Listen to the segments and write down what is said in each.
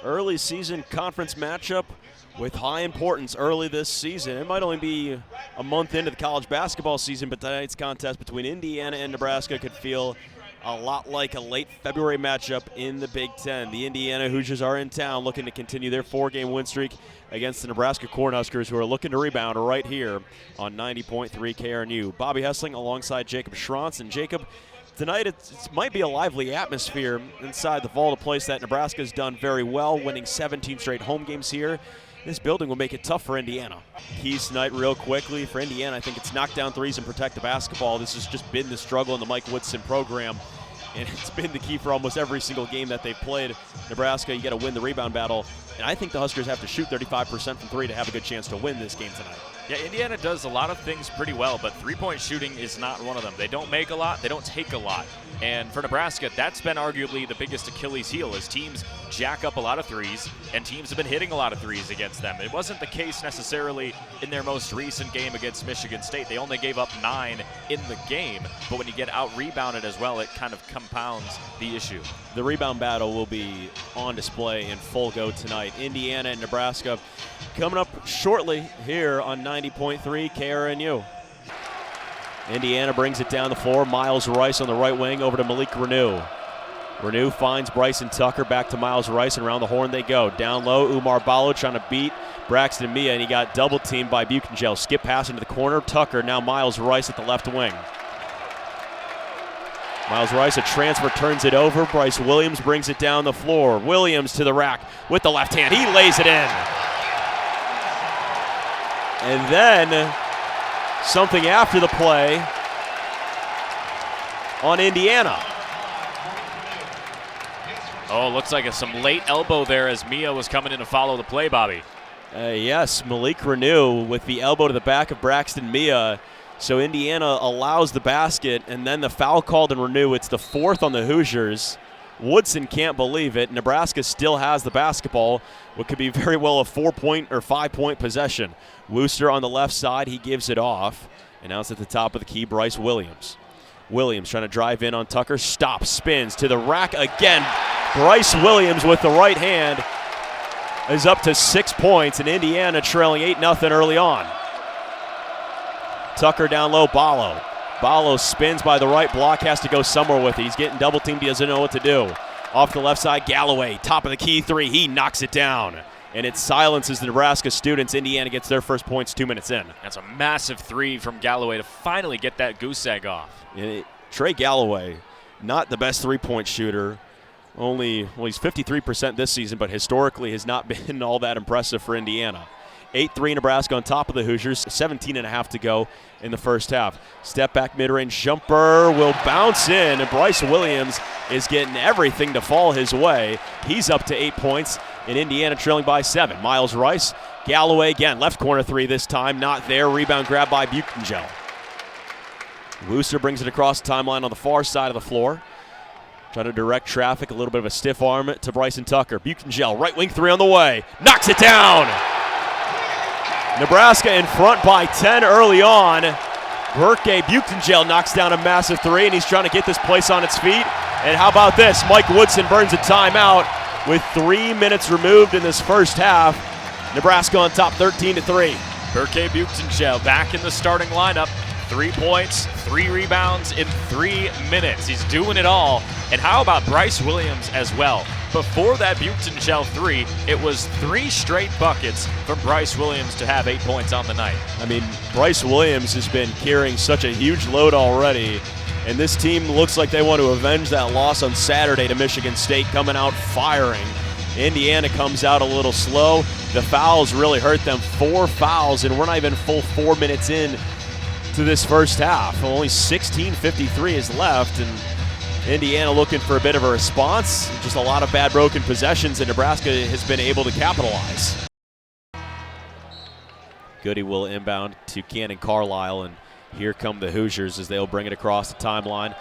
early season conference matchup with high importance early this season. It might only be a month into the college basketball season, but tonight's contest between Indiana and Nebraska could feel a lot like a late February matchup in the Big Ten. The Indiana Hoosiers are in town looking to continue their 4-game win streak against the Nebraska Cornhuskers, who are looking to rebound right here on 90.3 KRNU. Bobby Hessling alongside Jacob Schrontz. And Jacob, tonight it might be a lively atmosphere inside the vault, a place that Nebraska's done very well, winning 17 straight home games here. This building will make it tough for Indiana. Keys tonight real quickly for Indiana. I think it's knock down threes and protect the basketball. This has just been the struggle in the Mike Woodson program, and it's been the key for almost every single game that they've played. Nebraska, you got to win the rebound battle, and I think the Huskers have to shoot 35% from three to have a good chance to win this game tonight. Yeah, Indiana does a lot of things pretty well, but three-point shooting is not one of them. They don't make a lot, they don't take a lot. And for Nebraska, that's been arguably the biggest Achilles heel, as teams jack up a lot of threes, and teams have been hitting a lot of threes against them. It wasn't the case necessarily in their most recent game against Michigan State. They only gave up 9 in the game, but when you get out-rebounded as well, it kind of compounds the issue. The rebound battle will be on display in full go tonight. Indiana and Nebraska coming up shortly here on 90.3 KRNU. Indiana brings it down the floor. Miles Rice on the right wing over to Malik Renew. Renew finds Bryson Tucker, back to Miles Rice, and around the horn they go. Down low, Umar Ballo trying to beat Braxton Mia, and he got double teamed by Buchengel. Skip pass into the corner. Tucker, now Miles Rice at the left wing. Miles Rice, a transfer, turns it over. Bryce Williams brings it down the floor. Williams to the rack with the left hand. He lays it in. And then something after the play on Indiana. Oh, looks like some late elbow there as Mia was coming in to follow the play, Bobby. Yes, Malik Renew with the elbow to the back of Braxton Mia. So Indiana allows the basket, and then the foul called in Renew. It's the 4th on the Hoosiers. Woodson can't believe it. Nebraska still has the basketball, what could be very well a 4-point or 5-point possession. Wooster on the left side, he gives it off. And now it's at the top of the key, Bryce Williams. Williams trying to drive in on Tucker, stops, spins to the rack again. Bryce Williams with the right hand is up to 6 points, and Indiana trailing 8-0 early on. Tucker down low, Ballo. Ballo spins by the right block, has to go somewhere with it. He's getting double teamed, he doesn't know what to do. Off the left side, Galloway, top of the key three, he knocks it down. And it silences the Nebraska students. Indiana gets their first points 2 minutes in. That's a massive three from Galloway to finally get that goose egg off. Trey Galloway, not the best three-point shooter. He's 53% this season, but historically has not been all that impressive for Indiana. 8-3 Nebraska on top of the Hoosiers, 17.5 to go in the first half. Step back mid-range jumper will bounce in, and Bryce Williams is getting everything to fall his way. He's up to 8 points, and Indiana trailing by 7. Miles Rice, Galloway again, left corner three this time, not there. Rebound grab by Buchengel. Wooster brings it across the timeline on the far side of the floor. Trying to direct traffic, a little bit of a stiff arm to Bryson Tucker. Buchengel, right wing three on the way, knocks it down. Nebraska in front by 10 early on. Burke Buchengel knocks down a massive three, and he's trying to get this place on its feet. And how about this? Mike Woodson burns a timeout with 3 minutes removed in this first half. Nebraska on top 13-3. Burke Buchengel back in the starting lineup. 3 points, 3 rebounds in 3 minutes. He's doing it all. And how about Bryce Williams as well? Before that Buchengel three, it was 3 straight buckets from Bryce Williams to have 8 points on the night. I mean, Bryce Williams has been carrying such a huge load already, and this team looks like they want to avenge that loss on Saturday to Michigan State, coming out firing. Indiana comes out a little slow. The fouls really hurt them. 4 fouls, and we're not even full 4 minutes in to this first half. Only 16:53 is left, and Indiana looking for a bit of a response. Just a lot of bad broken possessions, and Nebraska has been able to capitalize. Goody will inbound to Cannon Carlisle, and here come the Hoosiers as they'll bring it across the timeline.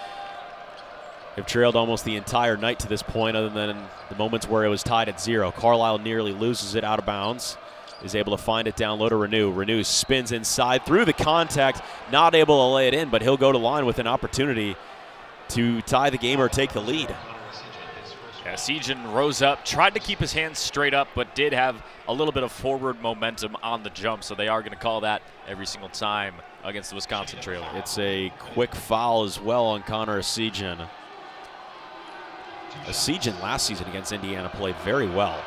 They've trailed almost the entire night to this point, other than the moments where it was tied at 0. Carlisle nearly loses it out of bounds. Is able to find it down low to Renew. Renew spins inside through the contact, not able to lay it in, but he'll go to line with an opportunity to tie the game or take the lead. Yeah, Hessling rose up, tried to keep his hands straight up, but did have a little bit of forward momentum on the jump, so they are going to call that every single time against the Wisconsin Trailers. It's a quick foul as well on Connor Hessling. Hessling last season against Indiana played very well.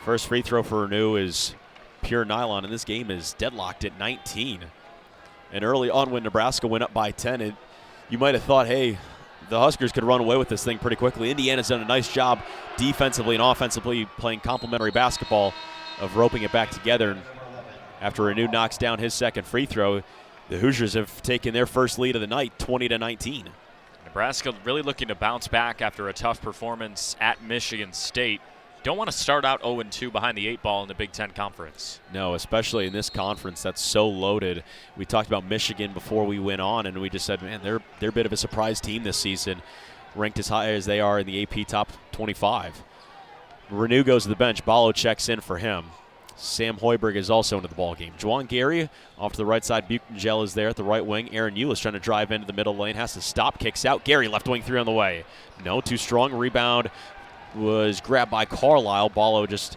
First free throw for Renew is pure nylon, and this game is deadlocked at 19. And early on when Nebraska went up by 10, you might have thought, hey, the Huskers could run away with this thing pretty quickly. Indiana's done a nice job defensively and offensively playing complementary basketball of roping it back together. And after Renew knocks down his second free throw, the Hoosiers have taken their first lead of the night, 20-19. Nebraska really looking to bounce back after a tough performance at Michigan State. Don't want to start out 0-2 behind the 8 ball in the Big Ten Conference. No, especially in this conference that's so loaded. We talked about Michigan before we went on, and we just said, man, they're a bit of a surprise team this season, ranked as high as they are in the AP Top 25. Renew goes to the bench. Ballo checks in for him. Sam Hoiberg is also into the ballgame. Juwan Gary off to the right side. Buchengel is there at the right wing. Aaron Eulis trying to drive into the middle lane. Has to stop. Kicks out. Gary left wing 3 on the way. No, too strong. Rebound was grabbed by Carlisle. Ballo just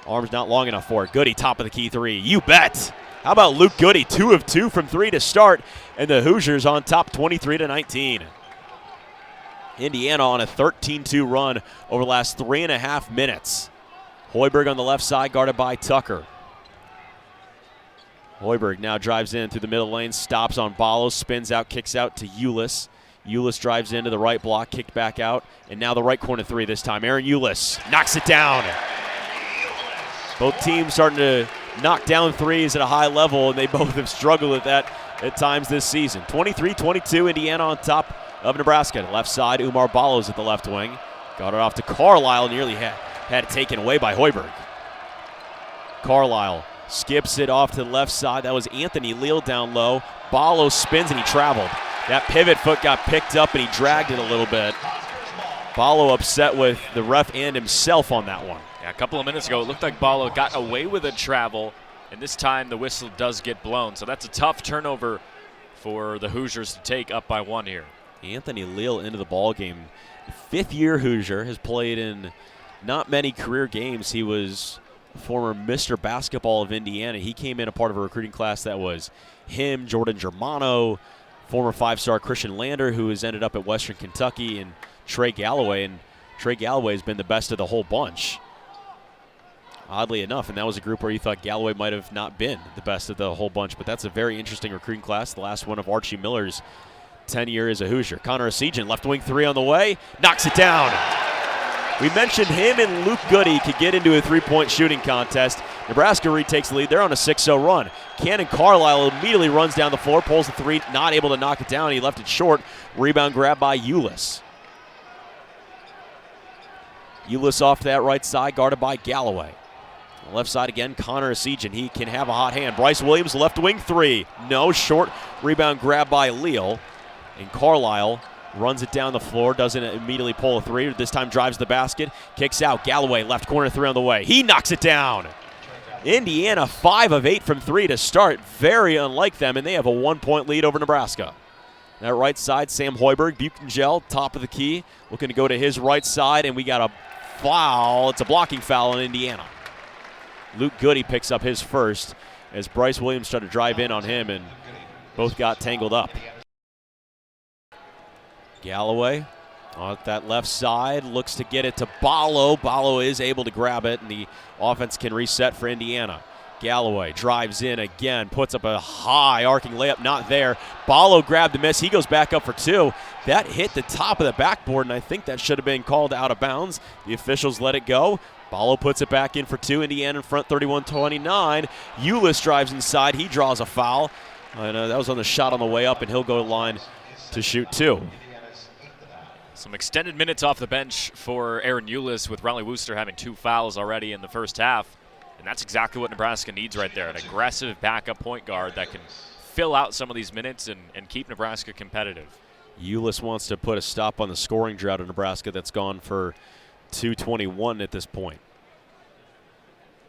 arms not long enough for it. Goody, top of the key 3. You bet. How about Luke Goody? 2 of 2 from 3 to start. And the Hoosiers on top 23-19. Indiana on a 13-2 run over the last 3.5 minutes. Hoiberg on the left side, guarded by Tucker. Hoiberg now drives in through the middle lane, stops on Ballo, spins out, kicks out to Eulis. Eulis drives into the right block, kicked back out, and now the right corner 3 this time. Aaron Eulis knocks it down. Both teams starting to knock down threes at a high level, and they both have struggled with that at times this season. 23-22, Indiana on top of Nebraska. Left side, Umar Ballo's at the left wing. Got it off to Carlisle, nearly had it taken away by Hoiberg. Carlisle skips it off to the left side. That was Anthony Leal down low. Ballo spins and he traveled. That pivot foot got picked up and he dragged it a little bit. Ballo upset with the ref and himself on that one. Yeah, a couple of minutes ago, it looked like Ballo got away with a travel, and this time the whistle does get blown. So that's a tough turnover for the Hoosiers to take up by 1 here. Anthony Leal into the ball game. 5th-year Hoosier, has played in not many career games. He was former Mr. Basketball of Indiana. He came in a part of a recruiting class that was him, Jordan Germano, former 5-star Christian Lander, who has ended up at Western Kentucky, and Trey Galloway. And Trey Galloway has been the best of the whole bunch, oddly enough. And that was a group where you thought Galloway might have not been the best of the whole bunch. But that's a very interesting recruiting class, the last one of Archie Miller's tenure as a Hoosier. Connor Hessling, left wing 3 on the way, knocks it down. We mentioned him and Luke Goody could get into a 3-point shooting contest. Nebraska retakes the lead. They're on a 6-0 run. Cannon Carlisle immediately runs down the floor, pulls the 3, not able to knock it down. He left it short. Rebound grab by Eulis. Eulis off to that right side, guarded by Galloway. On the left side again, Connor Hessling. He can have a hot hand. Bryce Williams, left wing 3. No, short. Rebound grab by Leal. And Carlisle runs it down the floor, doesn't immediately pull a 3. This time drives the basket, kicks out. Galloway, left corner 3 on the way. He knocks it down. Indiana 5 of 8 from 3 to start. Very unlike them, and they have a 1-point lead over Nebraska. That right side, Sam Hoiberg, Buchengel, top of the key, looking to go to his right side, and we got a foul. It's a blocking foul on Indiana. Luke Goody picks up his first as Bryce Williams tried to drive in on him, and both got tangled up. Galloway on that left side looks to get it to Ballo. Ballo is able to grab it, and the offense can reset for Indiana. Galloway drives in again, puts up a high arcing layup, not there. Ballo grabbed the miss. He goes back up for 2. That hit the top of the backboard, and I think that should have been called out of bounds. The officials let it go. Ballo puts it back in for 2. Indiana in front 31-29. Eulis drives inside. He draws a foul. And that was on the shot on the way up, and he'll go to the line to shoot 2. Some extended minutes off the bench for Aaron Eulis, with Riley Wooster having 2 fouls already in the first half. And that's exactly what Nebraska needs right there, an aggressive backup point guard that can fill out some of these minutes and keep Nebraska competitive. Eulis wants to put a stop on the scoring drought of Nebraska that's gone for 221 at this point.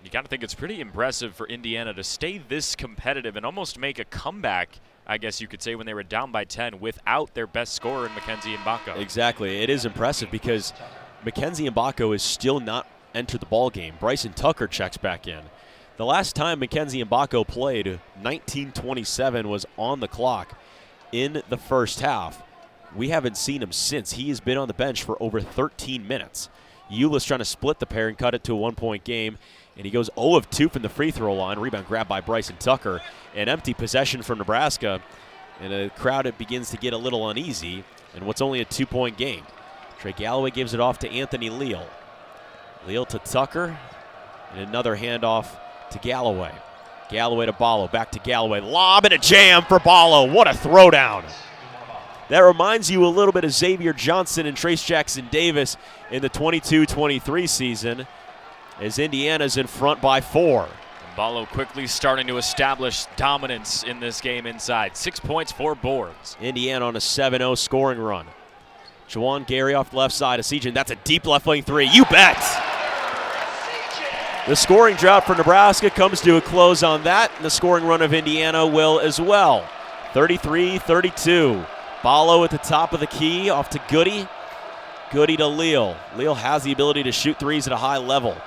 You got to think it's pretty impressive for Indiana to stay this competitive and almost make a comeback, I guess you could say, when they were down by 10 without their best scorer in Mackenzie Mbaka. Exactly. It is impressive because Mackenzie Mbako is still not entered the ball game. Bryson Tucker checks back in. The last time Mackenzie Mbako played, 1927, was on the clock in the first half. We haven't seen him since. He has been on the bench for over 13 minutes. Euless trying to split the pair and cut it to a 1-point game. And he goes 0 of 2 from the free throw line. Rebound grabbed by Bryson Tucker. An empty possession from Nebraska. And a crowd begins to get a little uneasy in what's only a 2-point game. Trey Galloway gives it off to Anthony Leal. Leal to Tucker. And another handoff to Galloway. Galloway to Ballo. Back to Galloway. Lob and a jam for Ballo. What a throwdown. That reminds you a little bit of Xavier Johnson and Trace Jackson Davis in the 22-23 season, as Indiana's in front by 4. And Ballo quickly starting to establish dominance in this game inside. 6 points, 4 boards. Indiana on a 7-0 scoring run. Juwan Gary off the left side of Sejan. That's a deep left wing three. You bet. The scoring drought for Nebraska comes to a close on that, and the scoring run of Indiana will as well. 33-32. Ballo at the top of the key, off to Goody. Goody to Leal. Leal has the ability to shoot threes at a high level.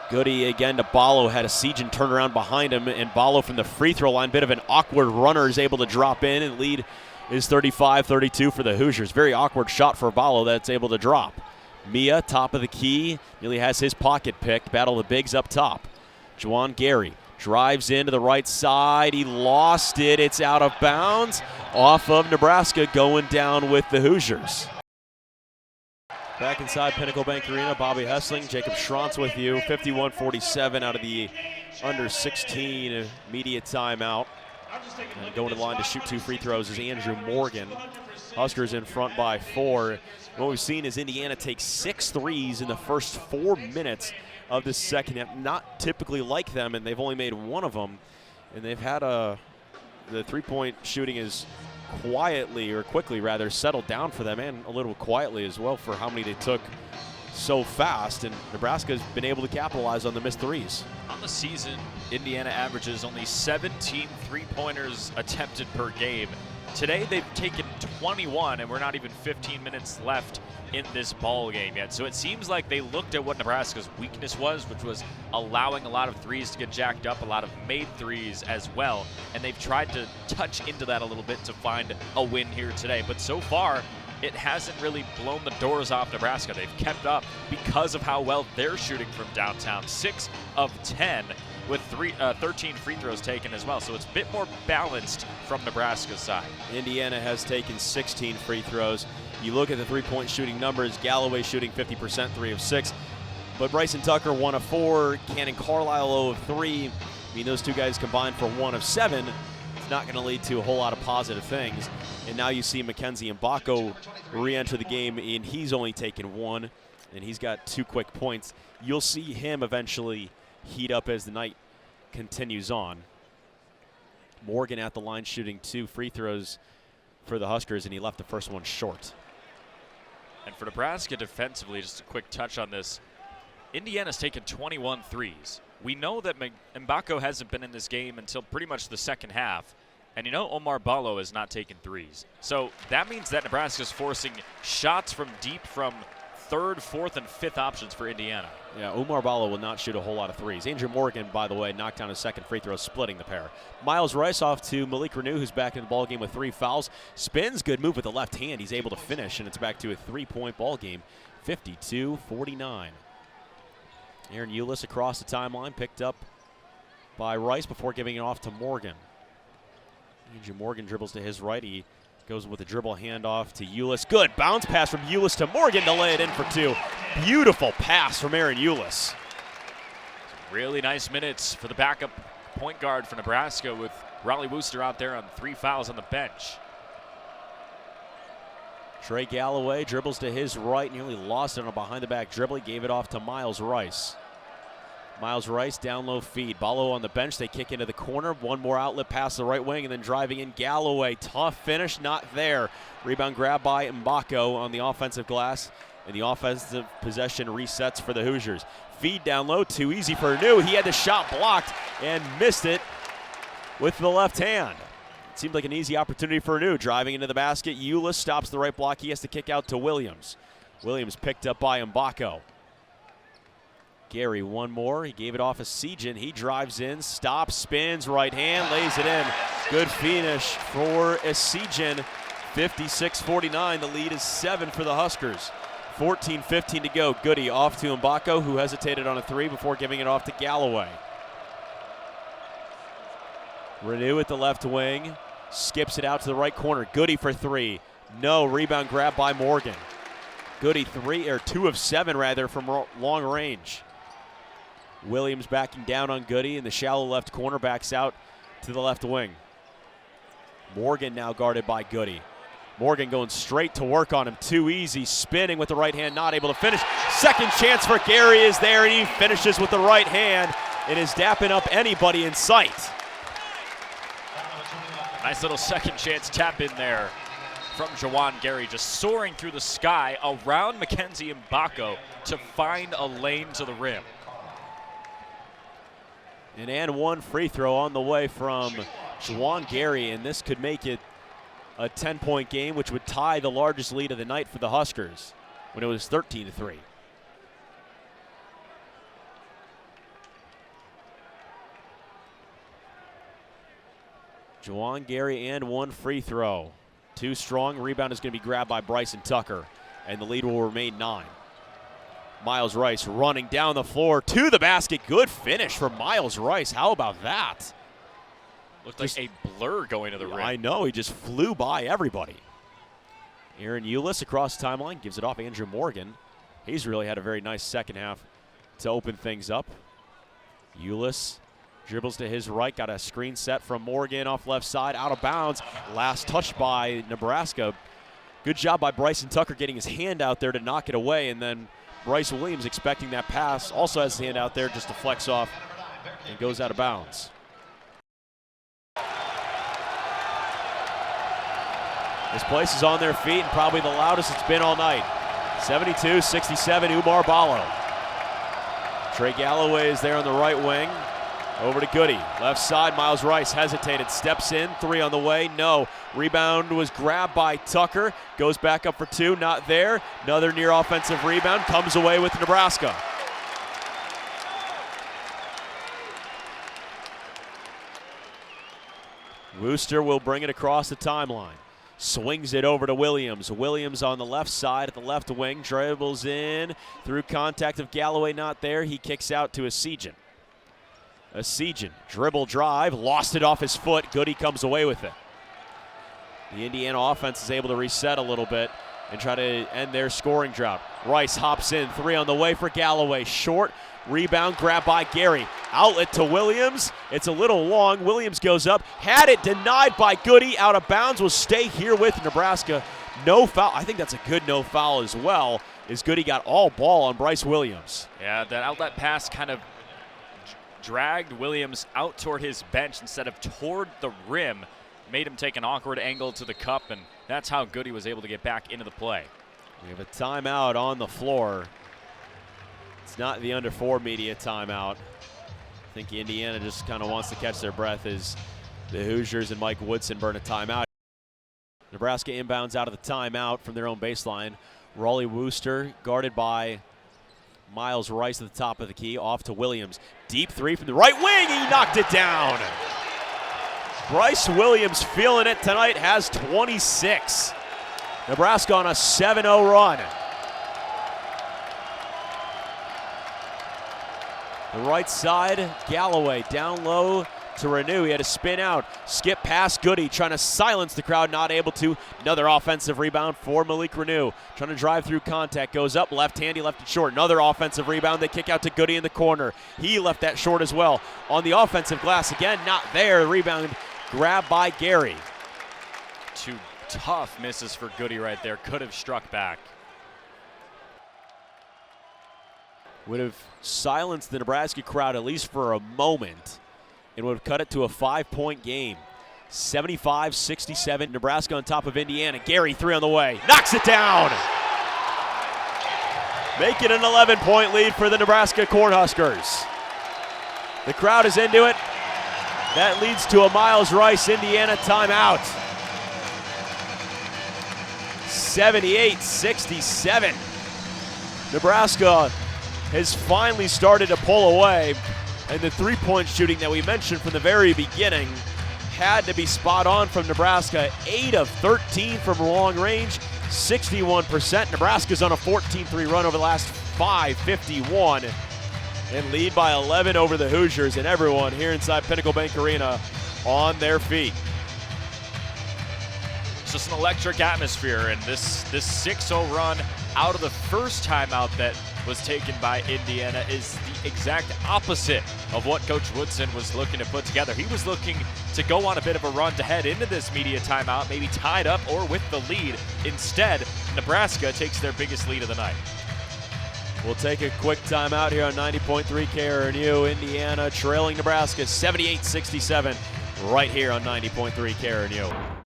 Goody again to Ballo, had a Sejan turnaround behind him, and Ballo from the free throw line, bit of an awkward runner, is able to drop in, and lead is 35-32 for the Hoosiers. Very awkward shot for Ballo that's able to drop. Mia, top of the key, nearly has his pocket picked. Battle the bigs up top. Juwan Gary drives into the right side. He lost it. It's out of bounds. Off of Nebraska, going down with the Hoosiers. Back inside Pinnacle Bank Arena, Bobby Hessling, Jacob Schrantz with you. 51-47 out of the under 16 media timeout. And going to the line to shoot 2 free throws is Andrew Morgan. Huskers in front by 4. And what we've seen is Indiana take 6 threes in the first 4 minutes of the second half. Not typically like them, and they've only made 1 of them. And they've had the three-point shooting is quickly settled down for them, and a little quietly as well for how many they took so fast. And Nebraska's been able to capitalize on the missed threes. On the season, Indiana averages only 17 three-pointers attempted per game. Today they've taken 21, and we're not even 15 minutes left in this ball game yet. So it seems like they looked at what Nebraska's weakness was, which was allowing a lot of threes to get jacked up, a lot of made threes as well, and they've tried to touch into that a little bit to find a win here today. But so far, it hasn't really blown the doors off Nebraska. They've kept up because of how well they're shooting from downtown. 6 of 10 with 13 free throws taken as well. So it's a bit more balanced from Nebraska's side. Indiana has taken 16 free throws. You look at the three-point shooting numbers, Galloway shooting 50%, 3 of 6. But Bryson Tucker, 1 of 4. Cannon Carlisle, 0 of 3. I mean, those two guys combined for 1 of 7. It's not going to lead to a whole lot of positive things. And now you see Mackenzie Mbako re-enter the game, and he's only taken 1, and he's got 2 quick points. You'll see him eventually heat up as the night continues on. Morgan at the line shooting 2 free throws for the Huskers, and he left the first one short. And for Nebraska defensively, just a quick touch on this, Indiana's taken 21 threes. We know that Mbako hasn't been in this game until pretty much the second half. And you know Omar Ballo has not taken threes. So that means that Nebraska's forcing shots from deep from 3rd, 4th, and 5th options for Indiana. Yeah, Omar Ballo will not shoot a whole lot of threes. Andrew Morgan, by the way, knocked down his second free throw, splitting the pair. Miles Rice off to Malik Renew, who's back in the ballgame with 3 fouls. Spins, good move with the left hand. He's able to finish, and it's back to a 3-point ball game, 52-49. Aaron Euless across the timeline, picked up by Rice before giving it off to Morgan. Andrew Morgan dribbles to his right. He goes with a dribble handoff to Euless. Good bounce pass from Euless to Morgan to lay it in for 2. Beautiful pass from Aaron Euless. Really nice minutes for the backup point guard for Nebraska with Raleigh Wooster out there on 3 fouls on the bench. Trey Galloway dribbles to his right, nearly lost it on a behind-the-back dribble. He gave it off to Miles Rice. Miles Rice down low feed. Ballo on the bench. They kick into the corner. One more outlet pass to the right wing, and then driving in Galloway. Tough finish, not there. Rebound grab by Mbako on the offensive glass, and the offensive possession resets for the Hoosiers. Feed down low, too easy for Renew. He had the shot blocked and missed it with the left hand. It seemed like an easy opportunity for Renew. Driving into the basket, Euless stops the right block. He has to kick out to Williams. Williams picked up by Mbako. Gary, one more. He gave it off Hessling. He drives in, stops, spins, right hand, lays it in. Good finish for Hessling. 56-49. The lead is 7 for the Huskers. 14-15 to go. Goody off to Mbako, who hesitated on a 3 before giving it off to Galloway. Renew at the left wing. Skips it out to the right corner. Goody for 3. No. Rebound grab by Morgan. Goody 2 of 7 rather from long range. Williams backing down on Goody in the shallow left corner, backs out to the left wing. Morgan now guarded by Goody. Morgan going straight to work on him. Too easy. Spinning with the right hand, not able to finish. Second chance for Gary is there, and he finishes with the right hand. It is dapping up anybody in sight. Nice little second chance tap in there from Juwan Gary, just soaring through the sky around Mackenzie Mbako to find a lane to the rim. An and one free throw on the way from Juwan Gary, and this could make it a 10-point game, which would tie the largest lead of the night for the Huskers when it was 13-3. Juwan Gary and one free throw. Too strong. Rebound is going to be grabbed by Bryson Tucker, and the lead will remain 9. Miles Rice running down the floor to the basket. Good finish for Miles Rice. How about that? Looked like a blur going to the rim. I know. He just flew by everybody. Aaron Eulis across the timeline gives it off Andrew Morgan. He's really had a very nice second half to open things up. Eulis dribbles to his right. Got a screen set from Morgan off left side. Out of bounds. Last touch by Nebraska. Good job by Bryson Tucker getting his hand out there to knock it away, and then Bryce Williams expecting that pass, also has his hand out there just to flex off and goes out of bounds. This place is on their feet and probably the loudest it's been all night. 72-67, Umar Ballo. Trey Galloway is there on the right wing. Over to Goody. Left side, Miles Rice hesitated, steps in, 3 on the way, no. Rebound was grabbed by Tucker, goes back up for 2, not there. Another near offensive rebound, comes away with Nebraska. Wooster will bring it across the timeline. Swings it over to Williams. Williams on the left side at the left wing, dribbles in through contact of Galloway, not there. He kicks out to Hessling. Hessling, dribble drive, lost it off his foot. Goody comes away with it. The Indiana offense is able to reset a little bit and try to end their scoring drought. Rice hops in, 3 on the way for Galloway. Short, rebound grabbed by Gary. Outlet to Williams. It's a little long. Williams goes up, had it denied by Goody. Out of bounds, will stay here with Nebraska. No foul. I think that's a good no foul as well, as Goody got all ball on Bryce Williams. Yeah, that outlet pass kind of dragged Williams out toward his bench instead of toward the rim, made him take an awkward angle to the cup, and that's how Goody was able to get back into the play. We have a timeout on the floor. It's not the under 4 media timeout. I think Indiana just kind of wants to catch their breath as the Hoosiers and Mike Woodson burn a timeout. Nebraska inbounds out of the timeout from their own baseline. Raleigh Wooster guarded by Miles Rice at the top of the key, off to Williams. Deep 3 from the right wing, he knocked it down. Bryce Williams feeling it tonight, has 26. Nebraska on a 7-0 run. The right side, Galloway down low to Renew. He had to spin out, skip past Goody, trying to silence the crowd, not able to. Another offensive rebound for Malik Renew. Trying to drive through contact, goes up, left hand, he left it short. Another offensive rebound, they kick out to Goody in the corner. He left that short as well. On the offensive glass, again, not there. Rebound grabbed by Gary. 2 tough misses for Goody right there. Could have struck back. Would have silenced the Nebraska crowd at least for a moment and would have cut it to a 5-point game. 75-67, Nebraska on top of Indiana. Gary, 3 on the way, knocks it down. Make it an 11-point lead for the Nebraska Cornhuskers. The crowd is into it. That leads to a Miles Rice Indiana timeout. 78-67. Nebraska has finally started to pull away, and the three-point shooting that we mentioned from the very beginning had to be spot on from Nebraska. 8 of 13 from long range, 61%. Nebraska's on a 14-3 run over the last 5, 51, and lead by 11 over the Hoosiers, and everyone here inside Pinnacle Bank Arena on their feet. It's just an electric atmosphere, and this 6-0 run out of the first timeout that was taken by Indiana is the exact opposite of what Coach Woodson was looking to put together. He was looking to go on a bit of a run to head into this media timeout, maybe tied up or with the lead. Instead, Nebraska takes their biggest lead of the night. We'll take a quick timeout here on 90.3 KRNU. Indiana trailing Nebraska 78-67 right here on 90.3 KRNU.